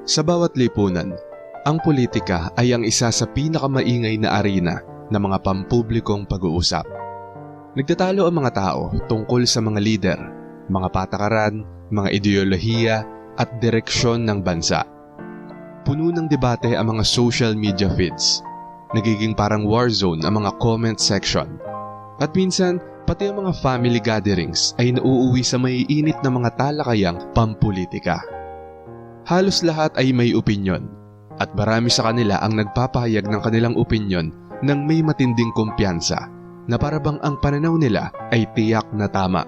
Sa bawat lipunan, ang politika ay ang isa sa pinakamaingay na arena ng mga pampublikong pag-uusap. Nagtatalo ang mga tao tungkol sa mga lider, mga patakaran, mga ideolohiya at direksyon ng bansa. Puno ng debate ang mga social media feeds. Nagiging parang war zone ang mga comment section. At minsan, pati ang mga family gatherings ay nauuwi sa maiinit na mga talakayang pampolitika. Halos lahat ay may opinyon, at marami sa kanila ang nagpapahayag ng kanilang opinyon ng may matinding kumpiyansa na parabang ang pananaw nila ay tiyak na tama.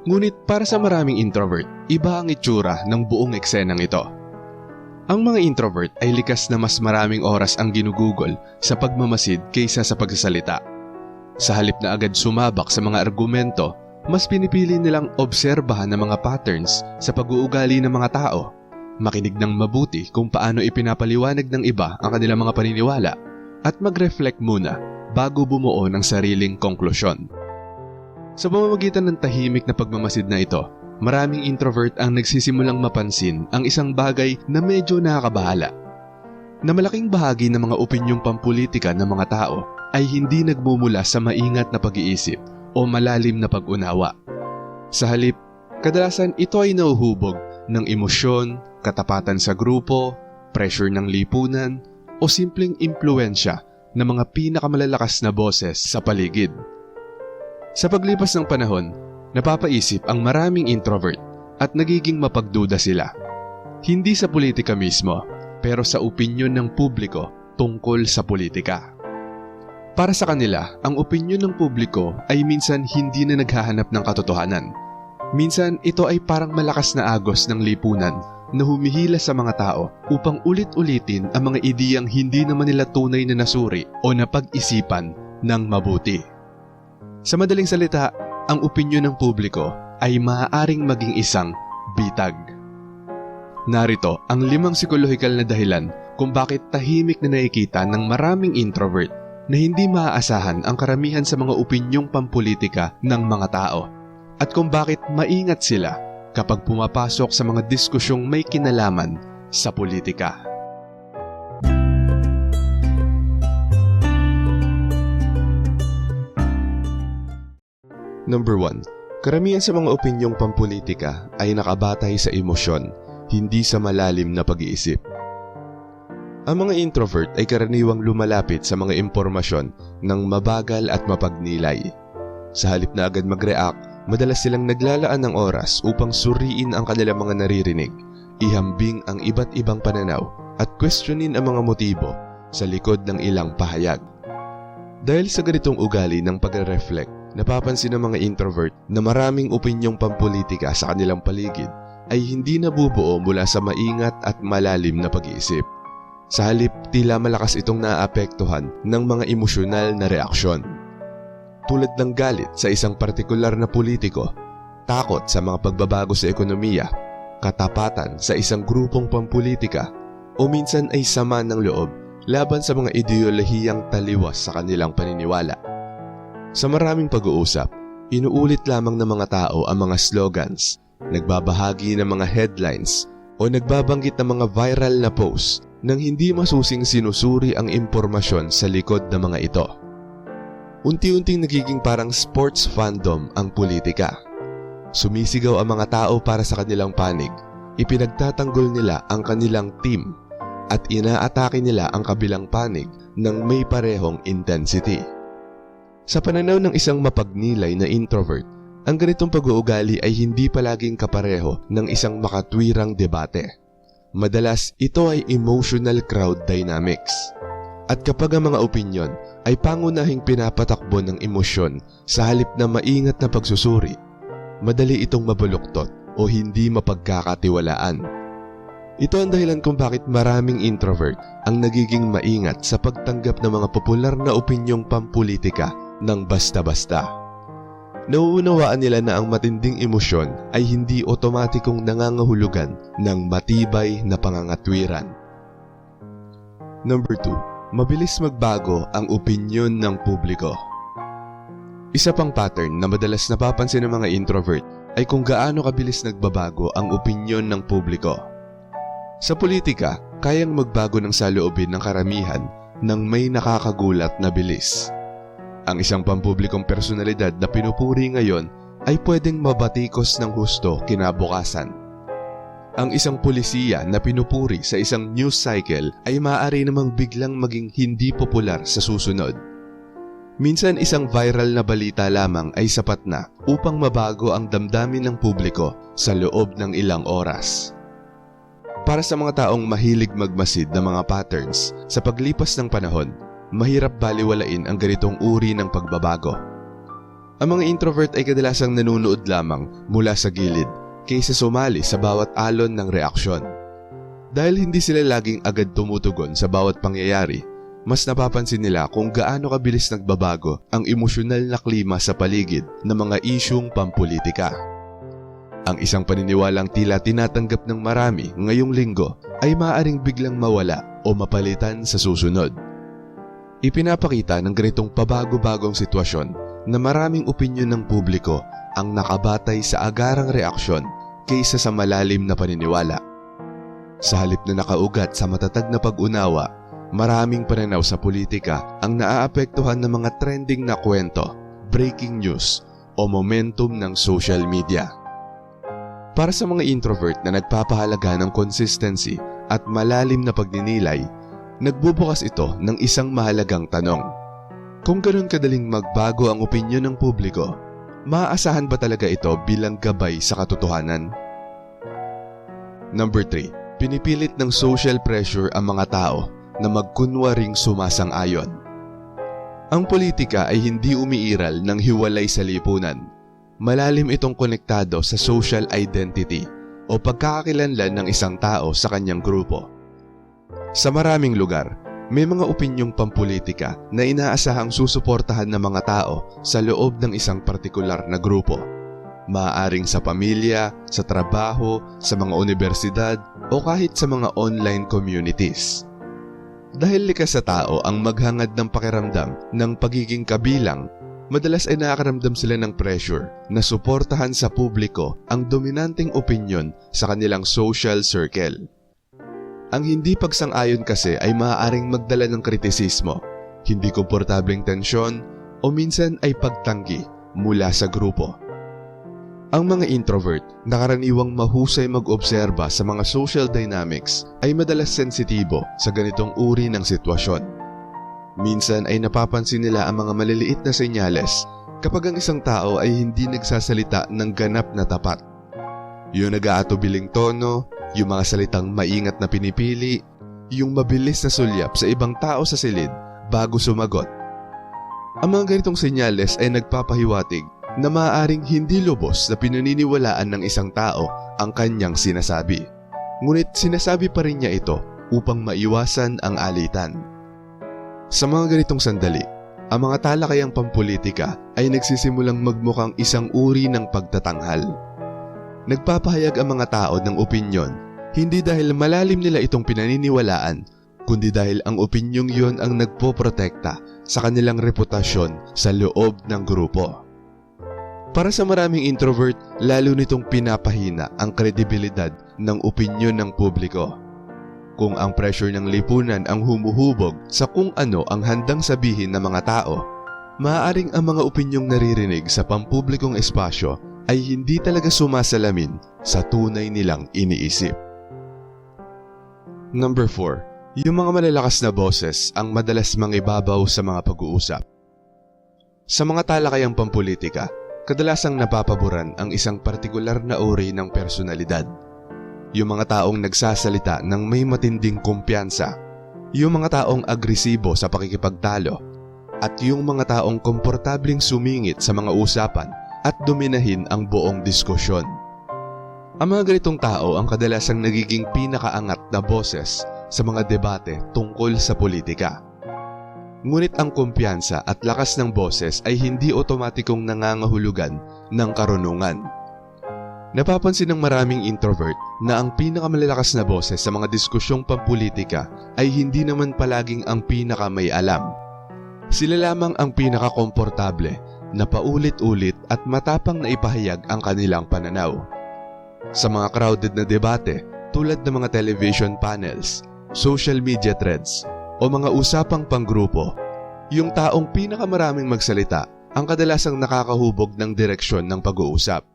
Ngunit para sa maraming introvert, iba ang itsura ng buong eksenang ito. Ang mga introvert ay likas na mas maraming oras ang ginugugol sa pagmamasid kaysa sa pagsasalita. Sa halip na agad sumabak sa mga argumento, mas pinipili nilang obserbahan ang mga patterns sa pag-uugali ng mga tao, makinig ng mabuti kung paano ipinapaliwanag ng iba ang kanilang mga paniniwala, at mag-reflect muna bago bumuo ng sariling konklusyon. Sa pamamagitan ng tahimik na pagmamasid na ito, maraming introvert ang nagsisimulang mapansin ang isang bagay na medyo nakakabahala. Na malaking bahagi ng mga opinyong pampolitika ng mga tao ay hindi nagmumula sa maingat na pag-iisip o malalim na pag-unawa. Sa halip, kadalasan ito ay nauhubog ng emosyon, katapatan sa grupo, pressure ng lipunan, o simpleng impluensya ng mga pinakamalalakas na boses sa paligid. Sa paglipas ng panahon, napapaisip ang maraming introvert at nagiging mapagduda sila. Hindi sa politika mismo, pero sa opinyon ng publiko tungkol sa politika. Para sa kanila, ang opinyon ng publiko ay minsan hindi na naghahanap ng katotohanan. Minsan ito ay parang malakas na agos ng lipunan na humihila sa mga tao upang ulit-ulitin ang mga ideyang hindi naman nila tunay na nasuri o napag-isipan ng mabuti. Sa madaling salita, ang opinyon ng publiko ay maaaring maging isang bitag. Narito ang 5 psikolohikal na dahilan kung bakit tahimik na nakikita ng maraming introvert na hindi maaasahan ang karamihan sa mga opinyong pampolitika ng mga tao, at kung bakit maingat sila kapag pumapasok sa mga diskusyong may kinalaman sa politika. Number 1. Karamihan sa mga opinyong pampolitika ay nakabatay sa emosyon, hindi sa malalim na pag-iisip. Ang mga introvert ay karaniwang lumalapit sa mga impormasyon ng mabagal at mapagnilay. Sa halip na agad mag-react, madalas silang naglalaan ng oras upang suriin ang kanilang mga naririnig, ihambing ang iba't ibang pananaw at questionin ang mga motibo sa likod ng ilang pahayag. Dahil sa ganitong ugali ng pag-reflect, napapansin ng mga introvert na maraming opinyong pampolitika sa kanilang paligid ay hindi nabubuo mula sa maingat at malalim na pag-iisip. Sa halip, tila malakas itong naaapektuhan ng mga emosyonal na reaksyon. Tulad ng galit sa isang partikular na politiko, takot sa mga pagbabago sa ekonomiya, katapatan sa isang grupong pampolitika, o minsan ay sama ng loob laban sa mga ideolohiyang taliwas sa kanilang paniniwala. Sa maraming pag-uusap, inuulit lamang ng mga tao ang mga slogans, nagbabahagi ng mga headlines, o nagbabanggit ng mga viral na posts nang hindi masusing sinusuri ang impormasyon sa likod ng mga ito. Unti-unting nagiging parang sports fandom ang politika. Sumisigaw ang mga tao para sa kanilang panig, ipinagtatanggol nila ang kanilang team, at inaatake nila ang kabilang panig ng may parehong intensity. Sa pananaw ng isang mapagnilay na introvert, ang ganitong pag-uugali ay hindi palaging kapareho ng isang makatwirang debate. Madalas ito ay emotional crowd dynamics. At kapag ang mga opinyon ay pangunahing pinapatakbo ng emosyon sa halip na maingat na pagsusuri, madali itong mabuloktot o hindi mapagkakatiwalaan. Ito ang dahilan kung bakit maraming introvert ang nagiging maingat sa pagtanggap ng mga popular na opinyong pampolitika ng basta-basta. Nauunawaan nila na ang matinding emosyon ay hindi otomatikong nangangahulugan ng matibay na pangangatwiran. Number 2. Mabilis magbago ang opinyon ng publiko. Isa pang pattern na madalas napapansin ng mga introvert ay kung gaano kabilis nagbabago ang opinyon ng publiko. Sa politika, kayang magbago ng saloobin ng karamihan nang may nakakagulat na bilis. Ang isang pampublikong personalidad na pinupuri ngayon ay pwedeng mabatikos ng husto kinabukasan. Ang isang pulisiya na pinupuri sa isang news cycle ay maaari namang biglang maging hindi popular sa susunod. Minsan isang viral na balita lamang ay sapat na upang mabago ang damdamin ng publiko sa loob ng ilang oras. Para sa mga taong mahilig magmasid ng mga patterns, sa paglipas ng panahon, mahirap baliwalain ang ganitong uri ng pagbabago. Ang mga introvert ay kadalasang nanunood lamang mula sa gilid kaysa sumali sa bawat alon ng reaksyon. Dahil hindi sila laging agad tumutugon sa bawat pangyayari, mas napapansin nila kung gaano kabilis nagbabago ang emosyonal na klima sa paligid ng mga isyung pampolitika. Ang isang paniniwalang tila tinatanggap ng marami ngayong linggo ay maaaring biglang mawala o mapalitan sa susunod. Ipinapakita ng ganitong pabago-bagong sitwasyon na maraming opinyon ng publiko ang nakabatay sa agarang reaksyon kaysa sa malalim na paniniwala. Sa halip na nakaugat sa matatag na pag-unawa, maraming pananaw sa politika ang naaapektuhan ng mga trending na kwento, breaking news o momentum ng social media. Para sa mga introvert na nagpapahalaga ng consistency at malalim na pagninilay, nagbubukas ito ng isang mahalagang tanong. Kung ganoon kadaling magbago ang opinyon ng publiko, maaasahan ba talaga ito bilang gabay sa katotohanan? Number 3. Pinipilit ng social pressure ang mga tao na magkunwaring sumasang-ayon. Ang politika ay hindi umiiral ng hiwalay sa lipunan. Malalim itong konektado sa social identity o pagkakakilanlan ng isang tao sa kanyang grupo. Sa maraming lugar, may mga opinyong pampolitika na inaasahang susuportahan ng mga tao sa loob ng isang partikular na grupo. Maaaring sa pamilya, sa trabaho, sa mga universidad o kahit sa mga online communities. Dahil likas sa tao ang maghangad ng pakiramdam ng pagiging kabilang, madalas ay nakakaramdam sila ng pressure na suportahan sa publiko ang dominanteng opinyon sa kanilang social circle. Ang hindi pagsang-ayon kasi ay maaaring magdala ng kritisismo, hindi komportableng tensyon o minsan ay pagtanggi mula sa grupo. Ang mga introvert na karaniwang mahusay mag-obserba sa mga social dynamics ay madalas sensitibo sa ganitong uri ng sitwasyon. Minsan ay napapansin nila ang mga maliliit na senyales kapag ang isang tao ay hindi nagsasalita ng ganap na tapat. Yung nag-aatubiling tono, yung mga salitang maingat na pinipili, yung mabilis na sulyap sa ibang tao sa silid bago sumagot. Ang mga ganitong senyales ay nagpapahiwatig na maaaring hindi lubos na pinaniniwalaan ng isang tao ang kanyang sinasabi. Ngunit sinasabi pa rin niya ito upang maiwasan ang alitan. Sa mga ganitong sandali, ang mga talakayang pampolitika ay nagsisimulang magmukhang isang uri ng pagtatanghal. Nagpapahayag ang mga tao ng opinyon, hindi dahil malalim nila itong pinaniniwalaan, kundi dahil ang opinyong yon ang nagpoprotekta sa kanilang reputasyon sa loob ng grupo. Para sa maraming introvert, lalo nitong pinapahina ang kredibilidad ng opinyon ng publiko. Kung ang pressure ng lipunan ang humuhubog sa kung ano ang handang sabihin ng mga tao, maaaring ang mga opinyong naririnig sa pampublikong espasyo ay hindi talaga sumasalamin sa tunay nilang iniisip. Number 4. Yung mga malalakas na boses ang madalas mangibabaw sa mga pag-uusap. Sa mga talakayang pampolitika, kadalasang napapaboran ang isang partikular na uri ng personalidad. Yung mga taong nagsasalita ng may matinding kumpiyansa, yung mga taong agresibo sa pakikipagtalo, at yung mga taong komportabling sumingit sa mga usapan at dominahin ang buong diskusyon. Ang mga ganitong tao ang kadalasang nagiging pinakaangat na boses sa mga debate tungkol sa politika. Ngunit ang kumpiyansa at lakas ng boses ay hindi otomatikong nangangahulugan ng karunungan. Napapansin ng maraming introvert na ang pinakamalalakas na boses sa mga diskusyong pampolitika ay hindi naman palaging ang pinakamay alam. Sila lamang ang pinakakomportable na paulit-ulit at matapang na ipahayag ang kanilang pananaw. Sa mga crowded na debate, tulad ng mga television panels, social media threads, o mga usapang panggrupo. Yung taong pinakamaraming magsalita ang kadalasang nakakahubog ng direksyon ng pag-uusap.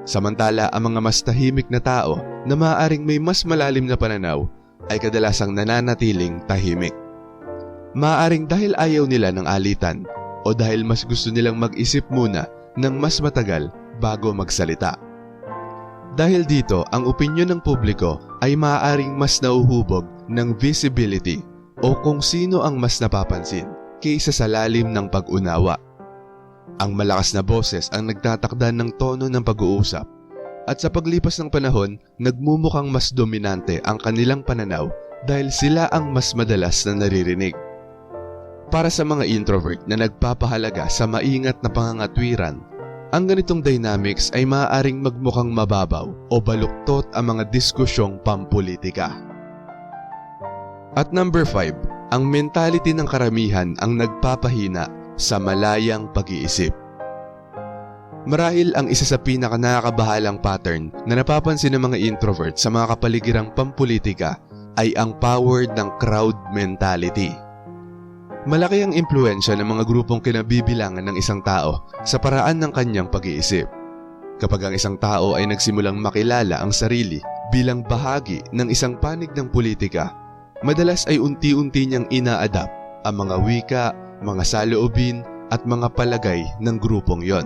Samantala, ang mga mas tahimik na tao na maaaring may mas malalim na pananaw ay kadalasang nananatiling tahimik. Maaaring dahil ayaw nila ng alitan o dahil mas gusto nilang mag-isip muna ng mas matagal bago magsalita. Dahil dito, ang opinyon ng publiko ay maaaring mas nauhubog ng visibility o kung sino ang mas napapansin kaysa sa lalim ng pag-unawa. Ang malakas na boses ang nagtatakda ng tono ng pag-uusap at sa paglipas ng panahon, nagmumukhang mas dominante ang kanilang pananaw dahil sila ang mas madalas na naririnig. Para sa mga introvert na nagpapahalaga sa maingat na pangangatwiran, ang ganitong dynamics ay maaaring magmukhang mababaw o baluktot ang mga diskusyong pampolitika. At number 5, ang mentality ng karamihan ang nagpapahina sa malayang pag-iisip. Marahil ang isa sa pinaka-nakakabahalang pattern na napapansin ng mga introvert sa mga kapaligirang pampolitika ay ang power ng crowd mentality. Malaki ang impluwensya ng mga grupong kinabibilangan ng isang tao sa paraan ng kanyang pag-iisip. Kapag ang isang tao ay nagsimulang makilala ang sarili bilang bahagi ng isang panig ng politika, madalas ay unti-unti niyang ina-adapt ang mga wika, mga saloobin at mga palagay ng grupong yon.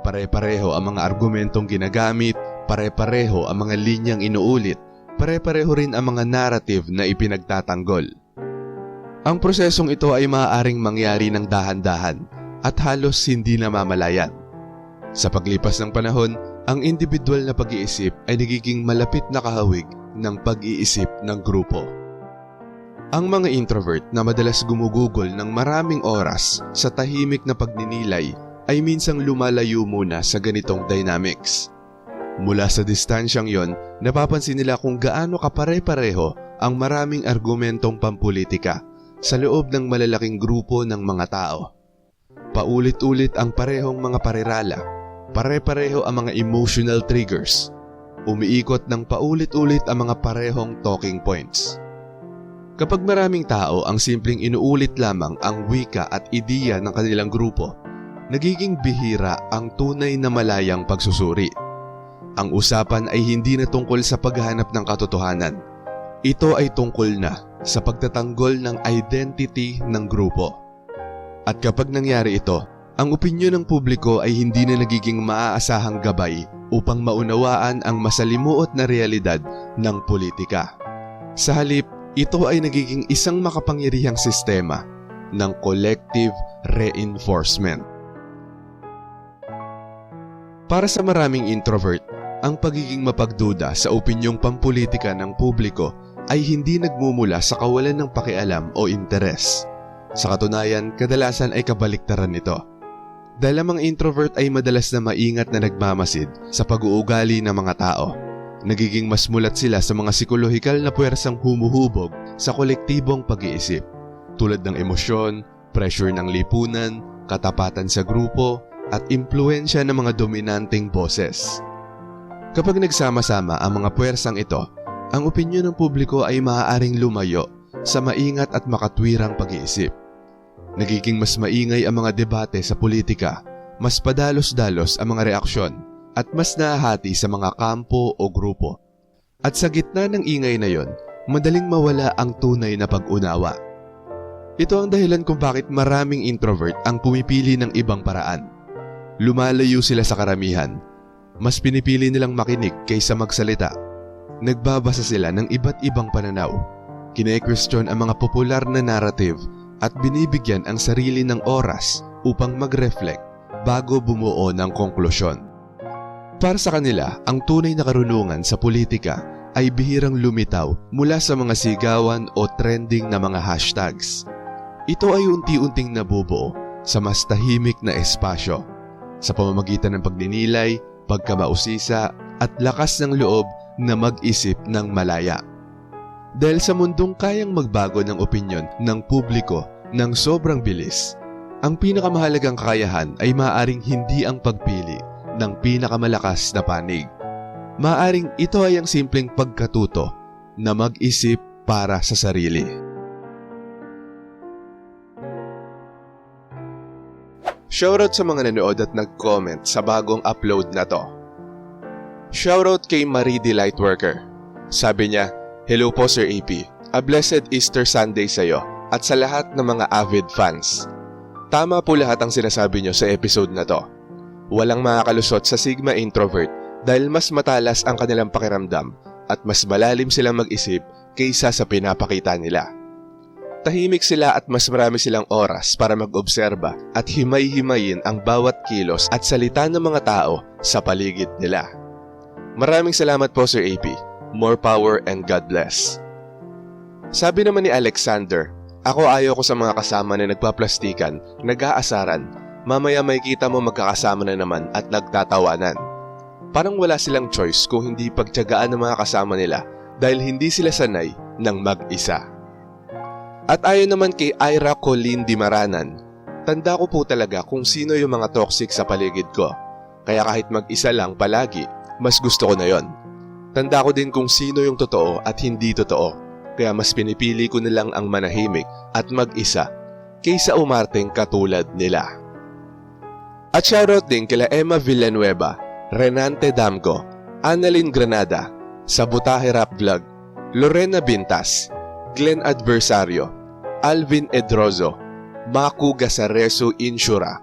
Pare-pareho ang mga argumentong ginagamit, pare-pareho ang mga linyang inuulit, pare-pareho rin ang mga narrative na ipinagtatanggol. Ang prosesong ito ay maaaring mangyari ng dahan-dahan at halos hindi namamalayan. Sa paglipas ng panahon, ang individual na pag-iisip ay nagiging malapit na kahawig ng pag-iisip ng grupo. Ang mga introvert na madalas gumugugol ng maraming oras sa tahimik na pagninilay ay minsang lumalayo muna sa ganitong dynamics. Mula sa distansyang yon, napapansin nila kung gaano kapare-pareho ang maraming argumentong pampolitika sa loob ng malalaking grupo ng mga tao. Paulit-ulit ang parehong mga parirala, pare-pareho ang mga emotional triggers, umiikot ng paulit-ulit ang mga parehong talking points. Kapag maraming tao ang simpleng inuulit lamang ang wika at ideya ng kanilang grupo, nagiging bihira ang tunay na malayang pagsusuri. Ang usapan ay hindi na tungkol sa paghahanap ng katotohanan. Ito ay tungkol na sa pagtatanggol ng identity ng grupo. At kapag nangyari ito, ang opinyon ng publiko ay hindi na nagiging maaasahang gabay upang maunawaan ang masalimuot na realidad ng politika. Sa halip, ito ay nagiging isang makapangyarihang sistema ng collective reinforcement. Para sa maraming introvert, ang pagiging mapagduda sa opinyong pampolitika ng publiko ay hindi nagmumula sa kawalan ng pakialam o interes. Sa katunayan, kadalasan ay kabaliktaran nito. Dahil ang mga introvert ay madalas na maingat na nagmamasid sa pag-uugali ng mga tao. Nagiging mas mulat sila sa mga psikolohikal na puwersang humuhubog sa kolektibong pag-iisip, tulad ng emosyon, pressure ng lipunan, katapatan sa grupo, at impluensya ng mga dominanteng boses. Kapag nagsama-sama ang mga puwersang ito, ang opinyon ng publiko ay maaaring lumayo sa maingat at makatwirang pag-iisip. Nagiging mas maingay ang mga debate sa politika, mas padalos-dalos ang mga reaksyon, at mas nahahati sa mga kampo o grupo. At sa gitna ng ingay na yon, madaling mawala ang tunay na pag-unawa. Ito ang dahilan kung bakit maraming introvert ang pumipili ng ibang paraan. Lumalayo sila sa karamihan. Mas pinipili nilang makinig kaysa magsalita. Nagbabasa sila ng iba't ibang pananaw. Kine-question ang mga popular na narrative at binibigyan ang sarili ng oras upang mag-reflect bago bumuo ng konklusyon. Para sa kanila, ang tunay na karunungan sa politika ay bihirang lumitaw mula sa mga sigawan o trending na mga hashtags. Ito ay unti-unting nabubuo sa mas tahimik na espasyo, sa pamamagitan ng pagninilay, pagkamausisa at lakas ng loob na mag-isip ng malaya. Dahil sa mundong kayang magbago ng opinyon ng publiko ng sobrang bilis, ang pinakamahalagang kakayahan ay maaaring hindi ang pagpili ng pinakamalakas na panig. Maaring ito ay ang simpleng pagkatuto na mag-isip para sa sarili. Shoutout sa mga nanood at nag-comment sa bagong upload na to. Shoutout kay Marie the Lightworker. Sabi niya, "Hello po Sir AP, a blessed Easter Sunday sa iyo at sa lahat ng mga avid fans. Tama po lahat ang sinasabi niyo sa episode na to. Walang makakalusot sa Sigma introvert dahil mas matalas ang kanilang pakiramdam at mas malalim silang mag-isip kaysa sa pinapakita nila. Tahimik sila at mas marami silang oras para mag-obserba at himay-himayin ang bawat kilos at salita ng mga tao sa paligid nila. Maraming salamat po Sir AP. More power and God bless." Sabi naman ni Alexander, "Ako ayaw ko sa mga kasama na nagpaplastikan, nag-aasaran, mamaya may kita mo magkakasama na naman at nagtatawanan. Parang wala silang choice kung hindi pagtiyagaan ng mga kasama nila dahil hindi sila sanay ng mag-isa." At ayon naman kay Ira Colleen Dimaranan, "Tanda ko po talaga kung sino yung mga toxic sa paligid ko. Kaya kahit mag-isa lang palagi, mas gusto ko na yon. Tanda ko din kung sino yung totoo at hindi totoo. Kaya mas pinipili ko nilang ang manahimik at mag-isa kaysa umarteng katulad nila." At shoutout din kila Emma Villanueva, Renante Damgo, Annalyn Granada, Sabotahe Rap Vlog, Lorena Bintas, Glenn Adversario, Alvin Edrozo, Maku Gasareso Insura,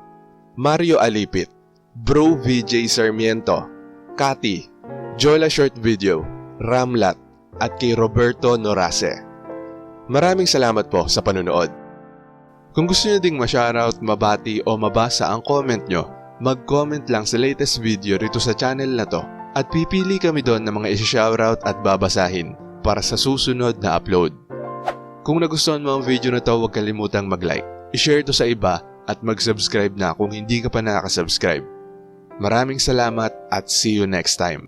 Mario Alipit, Bro VJ Sarmiento, Kati, Jola Short Video, Ramlat, at kay Roberto Norase. Maraming salamat po sa panunood. Kung gusto nyo ding ma-shoutout, mabati o mabasa ang comment nyo, mag-comment lang sa latest video rito sa channel na to at pipili kami doon ng mga isi-shoutout at babasahin para sa susunod na upload. Kung nagustuhan mo ang video na to, huwag kalimutang mag-like, i-share to sa iba at mag-subscribe na kung hindi ka pa nakaka-subscribe. Maraming salamat at see you next time.